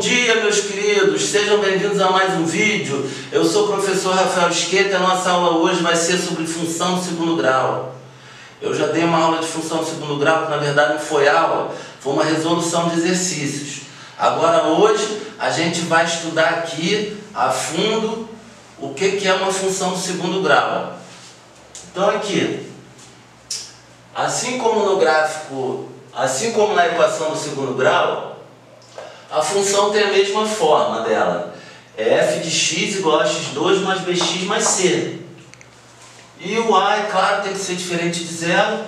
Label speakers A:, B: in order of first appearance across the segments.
A: dia, meus queridos, sejam bem-vindos a mais um vídeo. Eu sou o professor Rafael Esqueta e a nossa aula hoje vai ser sobre função de segundo grau. Eu já dei uma aula de função de segundo grau, que na verdade não foi aula, foi uma resolução de exercícios. Agora hoje a gente vai estudar aqui a fundo o que é uma função de segundo grau. Então aqui, assim como no gráfico, assim como na equação do segundo grau, a função tem a mesma forma dela. É f de x igual a x2 mais bx mais c. E o a, é claro, tem que ser diferente de zero,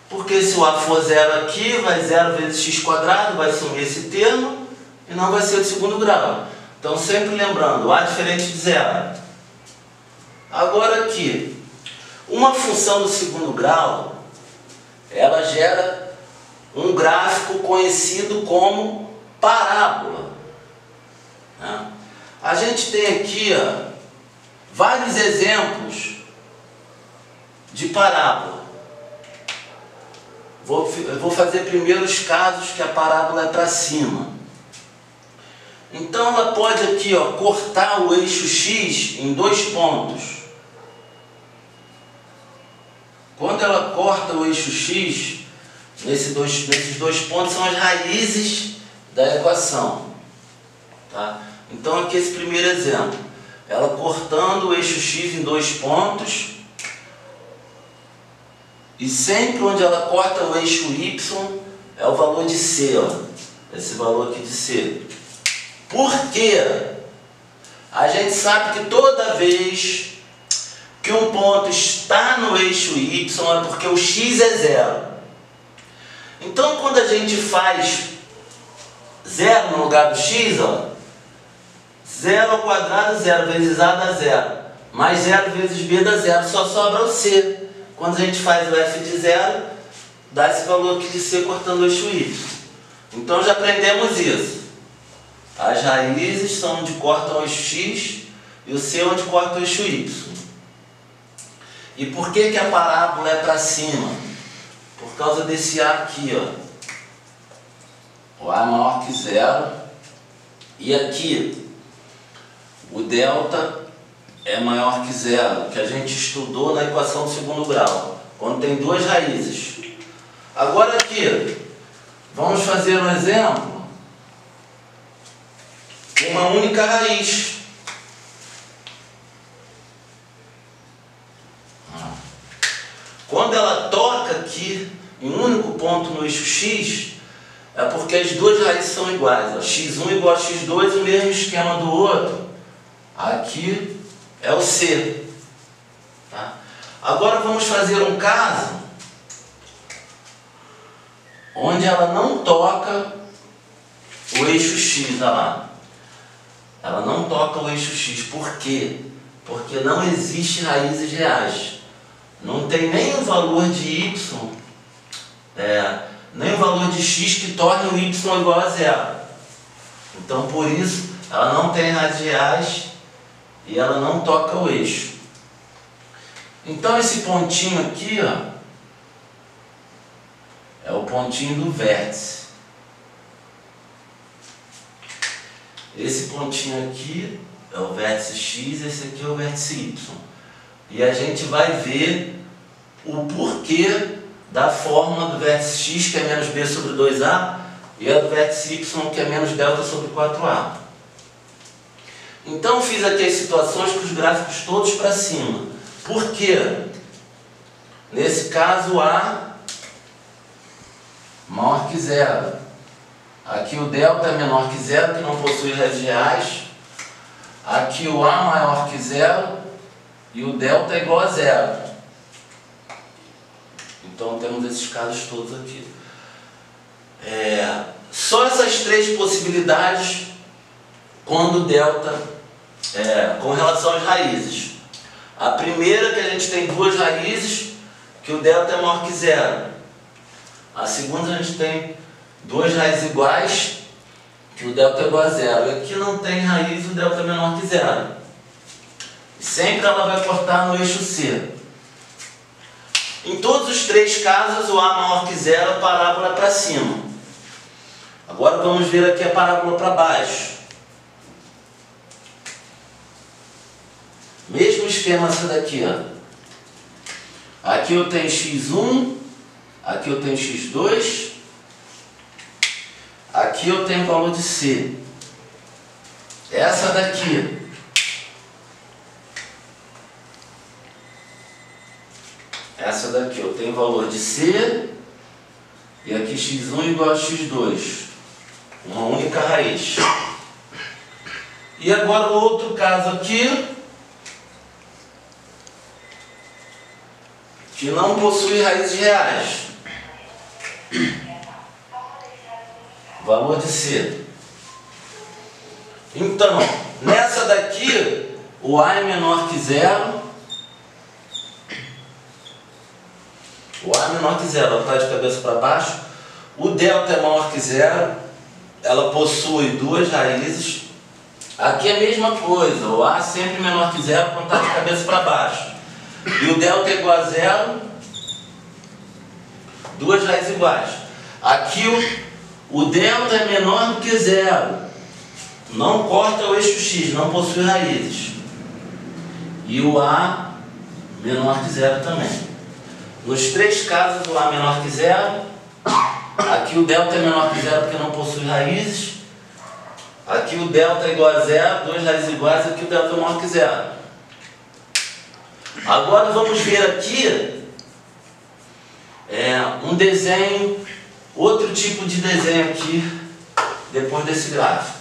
A: porque se o a for zero aqui, vai 0 vezes x quadrado, vai sumir esse termo, e não vai ser de segundo grau. Então sempre lembrando, a diferente de zero. Agora aqui, uma função do segundo grau, ela gera um gráfico conhecido como parábola. A gente tem aqui vários exemplos de parábola. Eu vou fazer primeiro os casos que a parábola é para cima. Então ela pode aqui cortar o eixo x em dois pontos. Quando ela corta o eixo x, nesses dois pontos são as raízes da equação. Tá? Então aqui esse primeiro exemplo, ela cortando o eixo x em dois pontos, e sempre onde ela corta o eixo y é o valor de c, esse valor aqui de c. Por quê? A gente sabe que toda vez que um ponto está no eixo y é porque o x é zero. Então quando a gente faz 0 no lugar do x, 0 ao quadrado, 0 vezes a dá 0, mais 0 vezes b dá 0, só sobra o c. Quando a gente faz o f de 0, dá esse valor aqui de c cortando o eixo y. Então já aprendemos isso. As raízes são onde cortam o eixo x e o c onde corta o eixo y. E por que a parábola é para cima? Por causa desse a aqui, o a é maior que zero, e aqui o delta é maior que zero, que a gente estudou na equação do segundo grau, quando tem duas raízes. Agora aqui, vamos fazer um exemplo com uma única raiz. Quando ela toca aqui em um único ponto no eixo x, é porque as duas raízes são iguais. x1 igual a x2, o mesmo esquema do outro. Aqui é o c. Tá? Agora vamos fazer um caso onde ela não toca o eixo x. Olha lá. Ela não toca o eixo x. Por quê? Porque não existe raízes reais. Não tem nem o valor de y, nem o valor de x que torne o y igual a zero. Então, por isso, ela não tem raízes reais e ela não toca o eixo. Então, esse pontinho aqui, é o pontinho do vértice. Esse pontinho aqui é o vértice x, esse aqui é o vértice y. E a gente vai ver o porquê da fórmula do vértice x, que é menos b sobre 2a, e a do vértice y, que é menos delta sobre 4a. Então fiz aqui as situações com os gráficos todos para cima. Por quê? Nesse caso, a maior que zero. Aqui o delta é menor que zero, que não possui raízes reais. Aqui o a maior que zero. E o delta é igual a zero. Então temos esses casos todos aqui. Só essas três possibilidades quando o delta com relação às raízes. A primeira, que a gente tem duas raízes, que o delta é maior que zero. A segunda, a gente tem duas raízes iguais, que o delta é igual a zero. E aqui não tem raiz, o delta é menor que zero. Sempre ela vai cortar no eixo C. Em todos os três casos, o a maior que zero, a parábola é para cima. Agora vamos ver aqui a parábola para baixo. Mesmo esquema essa daqui, ó. Aqui eu tenho x1, aqui eu tenho x2, aqui eu tenho valor de c. Essa daqui eu tenho valor de c, e aqui x1 igual a x2, uma única raiz. E agora o outro caso aqui, que não possui raízes reais. Valor de c. Então, nessa daqui, o a é menor que zero. O a é menor que zero, ela está de cabeça para baixo. O delta é maior que zero. Ela possui duas raízes. Aqui é a mesma coisa. O a é sempre menor que zero quando está de cabeça para baixo. E o delta é igual a zero. Duas raízes iguais. Aqui o delta é menor do que zero. Não corta o eixo x, não possui raízes. E o a menor que zero também. Nos três casos, o a menor que zero. Aqui o delta é menor que zero porque não possui raízes. Aqui o delta é igual a zero, duas raízes iguais. Aqui o delta é menor que zero. Agora vamos ver aqui um desenho, outro tipo de desenho aqui, depois desse gráfico.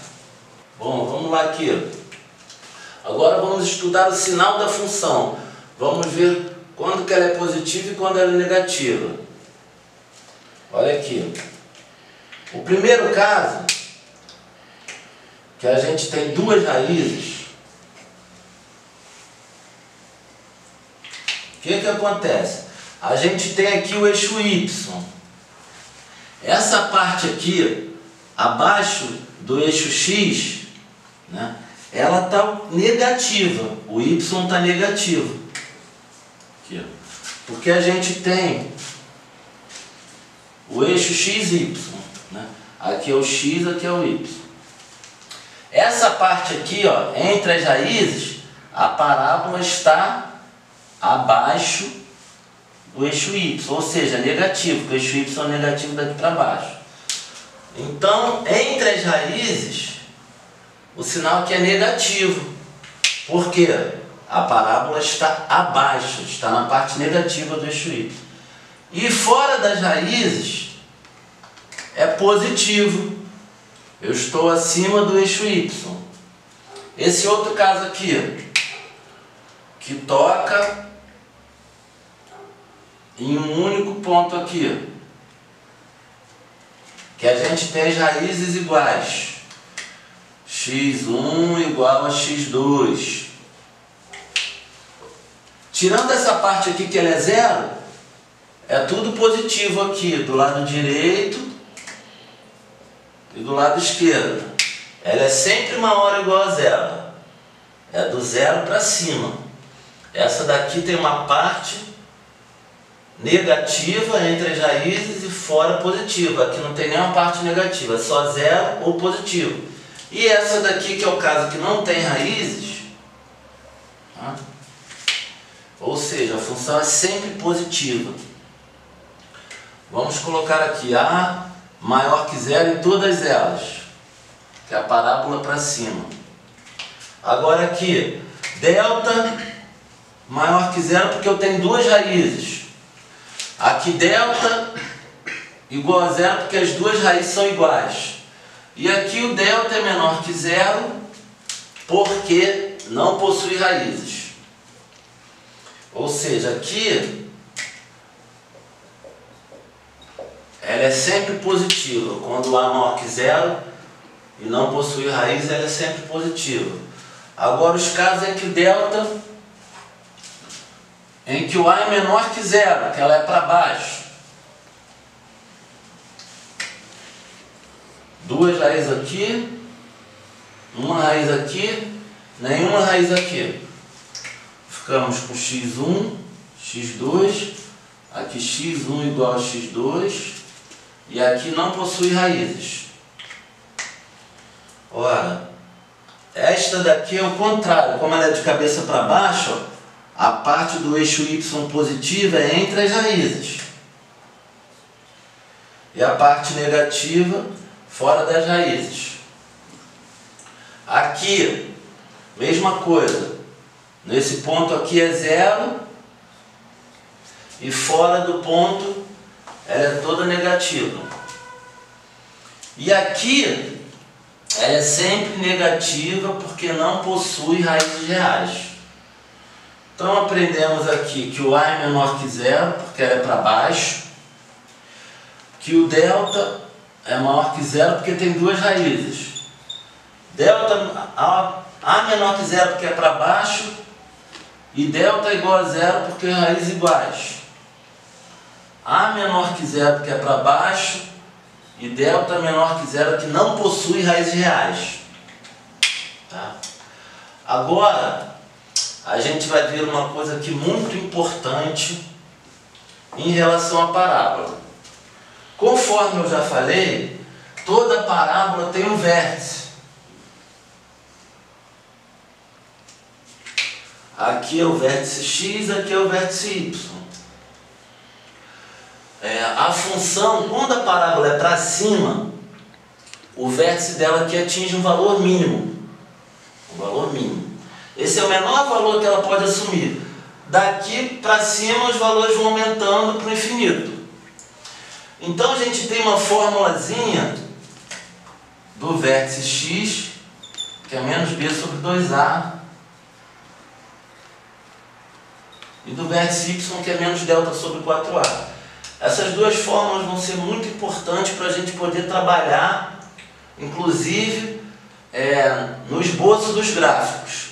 A: Bom, vamos lá aqui. Agora vamos estudar o sinal da função. Vamos ver quando que ela é positiva e quando ela é negativa. Olha aqui. O primeiro caso, que a gente tem duas raízes, o que que acontece? A gente tem aqui o eixo y. Essa parte aqui, abaixo do eixo x, né, ela está negativa. O y está negativo. Aqui, ó. Porque a gente tem o eixo xy, né? Aqui é o x, aqui é o y. Essa parte aqui, ó, entre as raízes, a parábola está abaixo do eixo y, ou seja, negativo, porque o eixo y é negativo daqui para baixo. Então, entre as raízes, o sinal aqui é negativo. Por quê? A parábola está abaixo, está na parte negativa do eixo y. E fora das raízes, é positivo. Eu estou acima do eixo y. Esse outro caso aqui, que toca em um único ponto aqui, que a gente tem as raízes iguais. x1 igual a x2. Tirando essa parte aqui que ela é zero, é tudo positivo aqui, do lado direito e do lado esquerdo. Ela é sempre maior ou igual a zero. É do zero para cima. Essa daqui tem uma parte negativa entre as raízes e fora positiva. Aqui não tem nenhuma parte negativa, é só zero ou positivo. E essa daqui, que é o caso que não tem raízes, tá? Ou seja, a função é sempre positiva. Vamos colocar aqui a maior que zero em todas elas, que é a parábola para cima. Agora aqui, delta maior que zero porque eu tenho duas raízes. Aqui delta igual a zero porque as duas raízes são iguais. E aqui o delta é menor que zero porque não possui raízes. Ou seja, aqui ela é sempre positiva. Quando o a é maior que zero e não possui raiz, ela é sempre positiva. Agora os casos em que o delta, em que o a é menor que zero, que ela é para baixo. Duas raízes aqui, uma raiz aqui, nenhuma raiz aqui. Ficamos com x1, x2, aqui x1 igual a x2, e aqui não possui raízes. Ora, esta daqui é o contrário, como ela é de cabeça para baixo, ó, a parte do eixo Y positiva é entre as raízes. E a parte negativa fora das raízes. Aqui, mesma coisa. Nesse ponto aqui é 0. E fora do ponto, ela é toda negativa. E aqui, ela é sempre negativa porque não possui raízes reais. Então aprendemos aqui que o A é menor que 0, porque ela é para baixo. Que o delta é maior que 0 porque tem duas raízes. Delta A menor que 0 porque é para baixo. E delta é igual a 0 porque é raízes iguais. A menor que 0 porque é para baixo. E delta menor que 0 que não possui raízes reais. Tá? Agora, a gente vai ver uma coisa aqui muito importante em relação à parábola. Conforme eu já falei, toda parábola tem um vértice. Aqui é o vértice x, aqui é o vértice y. A função, quando a parábola é para cima, o vértice dela aqui atinge um valor mínimo. Um valor mínimo. Esse é o menor valor que ela pode assumir. Daqui para cima os valores vão aumentando para o infinito. Então a gente tem uma formulazinha do vértice x, que é menos b sobre 2a, e do vértice y, que é menos delta sobre 4a. Essas duas fórmulas vão ser muito importantes para a gente poder trabalhar, inclusive, no esboço dos gráficos.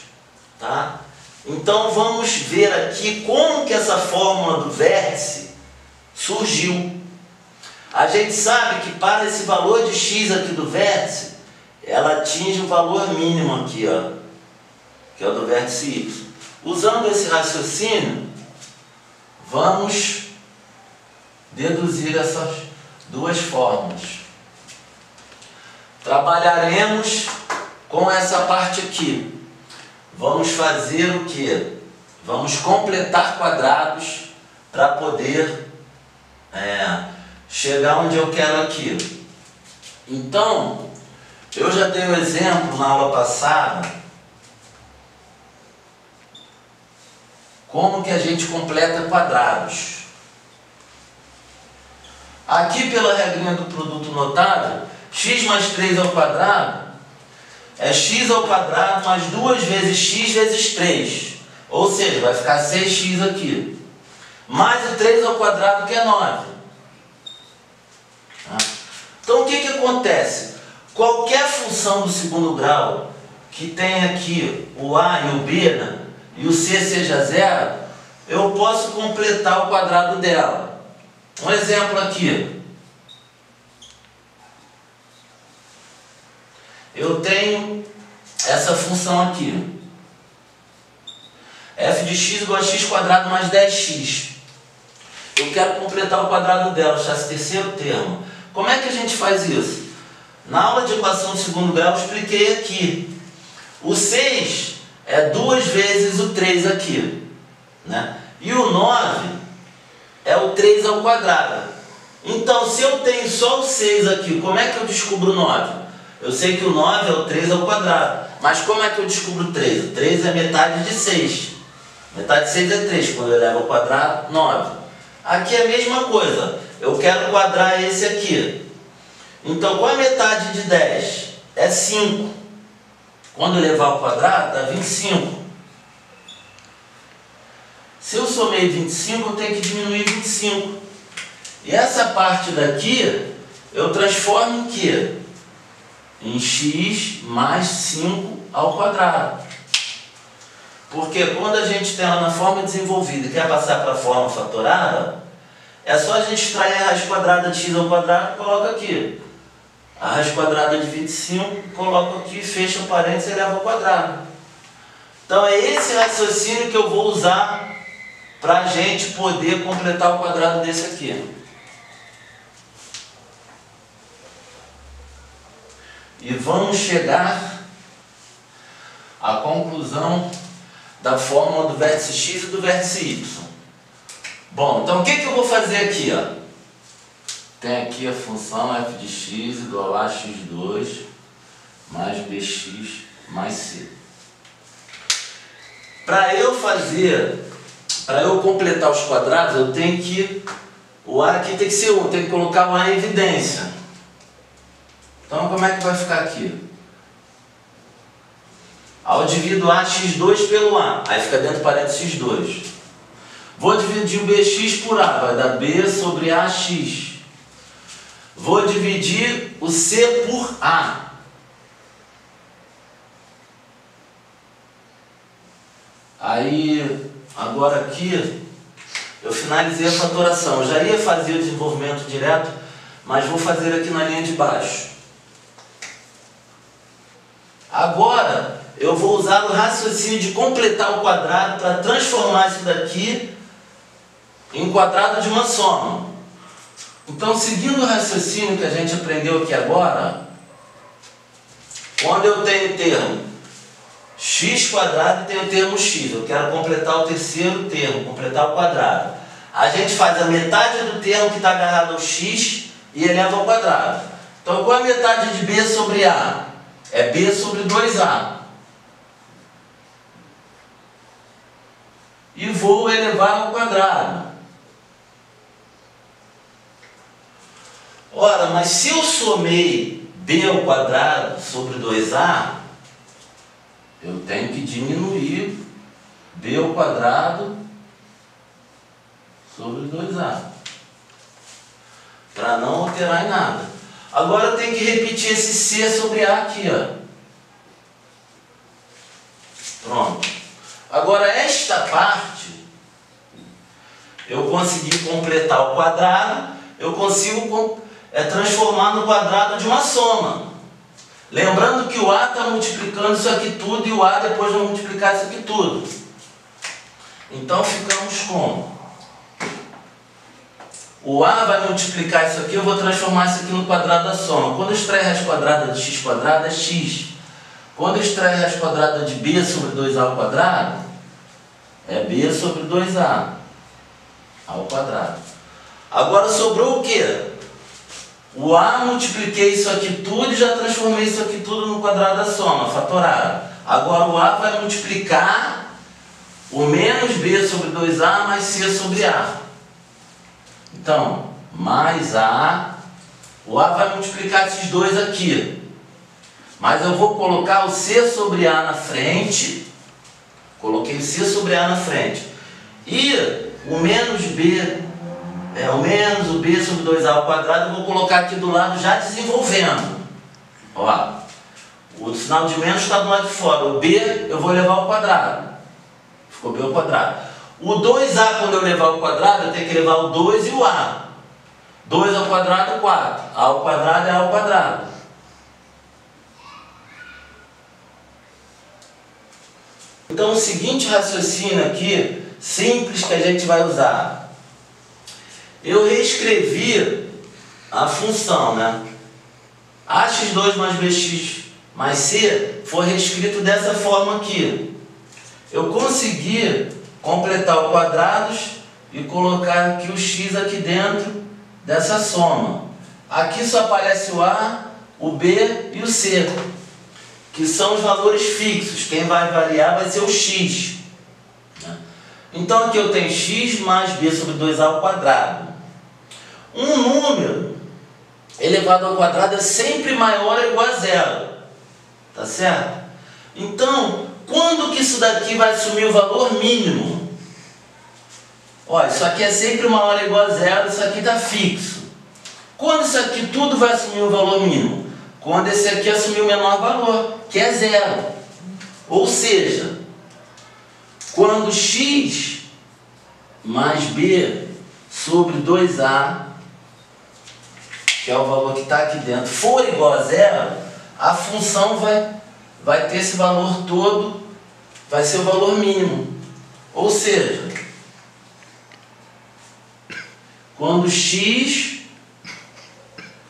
A: Tá? Então vamos ver aqui como que essa fórmula do vértice surgiu. A gente sabe que para esse valor de x aqui do vértice, ela atinge um valor mínimo aqui, ó, que é o do vértice y. Usando esse raciocínio, vamos deduzir essas duas fórmulas. Trabalharemos com essa parte aqui. Vamos fazer o que? Vamos completar quadrados para poder chegar onde eu quero aqui. Então, eu já dei um exemplo na aula passada como que a gente completa quadrados. Aqui, pela regrinha do produto notável, x mais 3 ao quadrado é x ao quadrado mais 2 vezes x vezes 3. Ou seja, vai ficar 6x aqui. Mais o 3 ao quadrado, que é 9. Então, o que acontece? Qualquer função do segundo grau que tenha aqui o a e o b, né, e o c seja 0, eu posso completar o quadrado dela. Um exemplo aqui. Eu tenho essa função aqui. f de x igual a x quadrado mais 10x. Eu quero completar o quadrado dela, achar esse terceiro termo. Como é que a gente faz isso? Na aula de equação de segundo grau eu expliquei aqui. O 6 é 2 vezes o 3 aqui, né? E o 9 é o 3 ao quadrado. Então, se eu tenho só o 6 aqui, como é que eu descubro o 9? Eu sei que o 9 é o 3 ao quadrado. Mas como é que eu descubro o 3? O 3 é metade de 6. Metade de 6 é 3. Quando eu levo ao quadrado, 9. Aqui é a mesma coisa. Eu quero quadrar esse aqui. Então, qual é a metade de 10? É 5. Quando eu levar ao quadrado, dá 25. Se eu somei 25, eu tenho que diminuir 25. E essa parte daqui, eu transformo em quê? Em x mais 5 ao quadrado. Porque quando a gente tem ela na forma desenvolvida e quer passar para a forma fatorada, é só a gente extrair a raiz quadrada de x ao quadrado e coloca aqui. A raiz quadrada de 25, coloco aqui, fecha o parênteses e leva ao quadrado. Então é esse raciocínio que eu vou usar para a gente poder completar o quadrado desse aqui. e vamos chegar à conclusão da fórmula do vértice x e do vértice y. Bom, então o que eu vou fazer aqui? Ó? Tem aqui a função f de x igual a x2 mais bx mais c. Para eu completar os quadrados, eu tenho que... O A aqui tem que ser 1, tem que colocar o A em evidência. Então como é que vai ficar aqui? Eu divido AX2 pelo A, aí fica dentro do parênteses x2. Vou dividir o BX por A, vai dar B sobre AX. Vou dividir o C por A. Aí, agora aqui, eu finalizei a fatoração. Eu já ia fazer o desenvolvimento direto, mas vou fazer aqui na linha de baixo. Agora, eu vou usar o raciocínio de completar o quadrado para transformar isso daqui em quadrado de uma soma. Então, seguindo o raciocínio que a gente aprendeu aqui agora, quando eu tenho o termo x quadrado e tenho o termo x, eu quero completar o terceiro termo, completar o quadrado. A gente faz a metade do termo que está agarrado ao x e eleva ao quadrado. Então, qual é a metade de b sobre a? É b sobre 2a. E vou elevar ao quadrado. Ora, mas se eu somei b ao quadrado sobre 2a, eu tenho que diminuir b ao quadrado sobre 2a, para não alterar em nada. Agora eu tenho que repetir esse c sobre a aqui, ó. Pronto. Agora esta parte, eu consegui completar o quadrado, eu consigo transformar no quadrado de uma soma. Lembrando que o A está multiplicando isso aqui tudo e o A depois vai multiplicar isso aqui tudo. Então ficamos com... O A vai multiplicar isso aqui, eu vou transformar isso aqui no quadrado da soma. Quando eu extrair a raiz quadrada de x quadrado é x. Quando eu extrair a raiz quadrada de b sobre 2a ao quadrado, é b sobre 2a ao quadrado. Agora sobrou o quê? O A, multipliquei isso aqui tudo e já transformei isso aqui tudo no quadrado da soma, fatorado. Agora o A vai multiplicar o menos b sobre 2a mais c sobre a. Então, mais a, o A vai multiplicar esses dois aqui. Mas eu vou colocar o c sobre a na frente. Coloquei o c sobre a na frente. E o menos b... o menos o b sobre 2a ao quadrado, eu vou colocar aqui do lado já desenvolvendo. Ó, o sinal de menos está do lado de fora. O b eu vou levar ao quadrado. Ficou b ao quadrado. O 2a, quando eu levar ao quadrado, eu tenho que levar o 2 e o a. 2 ao quadrado, 4. A ao quadrado é a ao quadrado. Então, o seguinte raciocínio aqui, simples, que a gente vai usar. Eu reescrevi a função, né? ax2 mais bx mais c foi reescrito dessa forma aqui. Eu consegui completar o quadrados e colocar aqui o x aqui dentro dessa soma. Aqui só aparece o a, o b e o c, que são os valores fixos. Quem vai variar vai ser o x. Então aqui eu tenho x mais b sobre 2a ao quadrado. Um número elevado ao quadrado é sempre maior ou igual a zero. Tá certo? Então, quando que isso daqui vai assumir o valor mínimo? Olha, isso aqui é sempre maior ou igual a zero, isso aqui está fixo. Quando isso aqui tudo vai assumir o valor mínimo? Quando esse aqui assumir o menor valor, que é zero. Ou seja, quando x mais b sobre 2a, que é o valor que está aqui dentro, for igual a zero, a função vai ter esse valor todo, vai ser o valor mínimo. Ou seja, quando x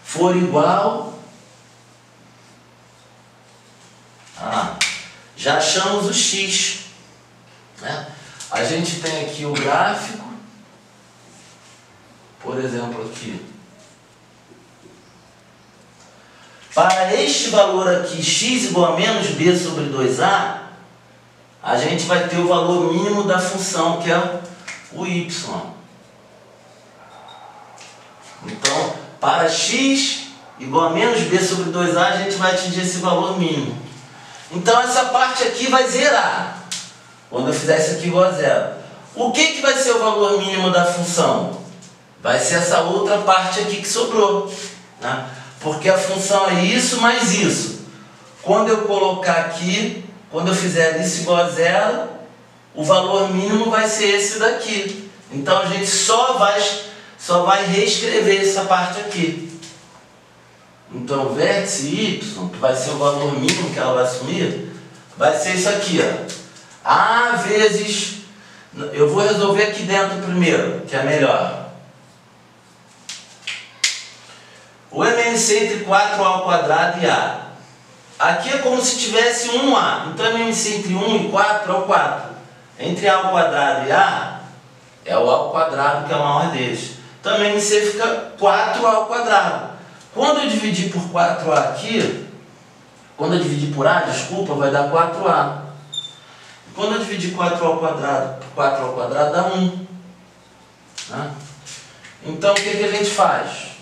A: for igual já achamos o x, né? A gente tem aqui o gráfico, por exemplo aqui. Para este valor aqui, x igual a menos b sobre 2a, a gente vai ter o valor mínimo da função, que é o y. Então, para x igual a menos b sobre 2a, a gente vai atingir esse valor mínimo. Então, essa parte aqui vai zerar, quando eu fizer isso aqui igual a zero. O que vai ser o valor mínimo da função? Vai ser essa outra parte aqui que sobrou, né? Porque a função é isso mais isso. Quando eu colocar aqui, quando eu fizer isso igual a zero, o valor mínimo vai ser esse daqui. Então, a gente só vai reescrever essa parte aqui. Então, o vértice y, que vai ser o valor mínimo que ela vai assumir, vai ser isso aqui, ó. A vezes... Eu vou resolver aqui dentro primeiro, que é melhor. O MMC entre 4A ao quadrado e A. Aqui é como se tivesse 1A. Então, MMC entre 1 e 4 é o 4. Entre A ao quadrado e A, é o A ao quadrado, que é o maior deles. Então, MMC fica 4A ao quadrado. Quando eu dividir por 4A aqui, quando eu dividir por A, desculpa, vai dar 4A. Quando eu dividir 4A ao quadrado por 4A ao quadrado, dá 1. Né? Então, o que a gente faz?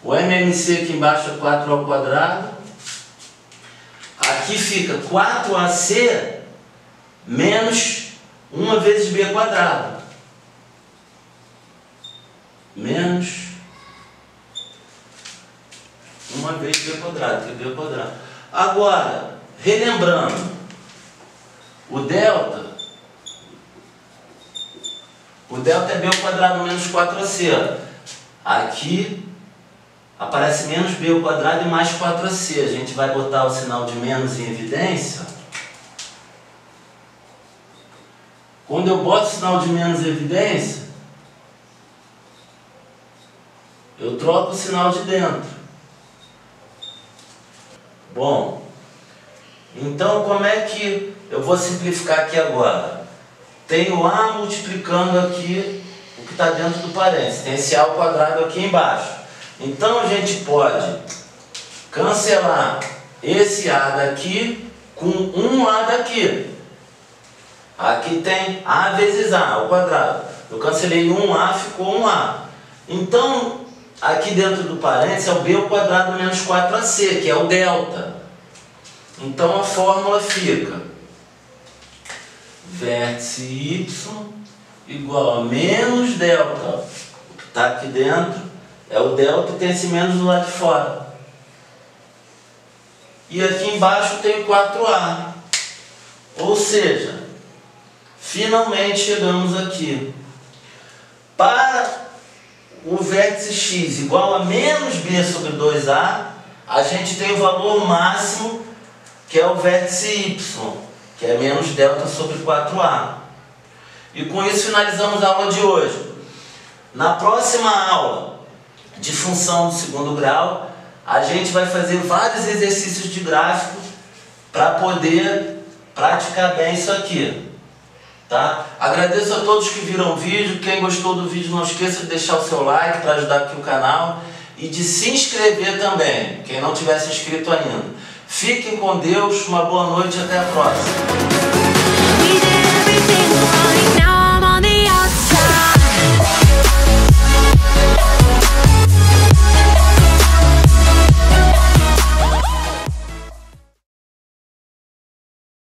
A: O MMC aqui embaixo é 4A ao quadrado. Aqui fica 4AC menos 1 vezes B quadrado. Menos 1 vezes B quadrado, que é B quadrado. Agora, relembrando, o delta é B ao quadrado menos 4AC. Aqui aparece menos b ao quadrado e mais 4ac. A gente vai botar o sinal de menos em evidência. Quando eu boto o sinal de menos em evidência, eu troco o sinal de dentro. Bom, então como é que eu vou simplificar aqui agora? Tenho A multiplicando aqui o que está dentro do parênteses. Tem esse A ao quadrado aqui embaixo. Então, a gente pode cancelar esse A daqui com 1A daqui. Aqui tem A vezes A ao quadrado. Eu cancelei 1A, ficou 1A. Então, aqui dentro do parênteses é o B ao quadrado menos 4AC, que é o delta. Então, a fórmula fica vértice y igual a menos delta. O que está aqui dentro é o delta e tem esse menos do lado de fora. E aqui embaixo tem 4A. Ou seja, finalmente chegamos aqui. Para o vértice x igual a menos b sobre 2a, a gente tem o valor máximo, que é o vértice y, que é menos delta sobre 4a. E com isso finalizamos a aula de hoje. Na próxima aula de função do segundo grau, a gente vai fazer vários exercícios de gráfico para poder praticar bem isso aqui, tá? Agradeço a todos que viram o vídeo. Quem gostou do vídeo, não esqueça de deixar o seu like para ajudar aqui o canal e de se inscrever também, quem não tiver se inscrito ainda. Fiquem com Deus, uma boa noite e até a próxima.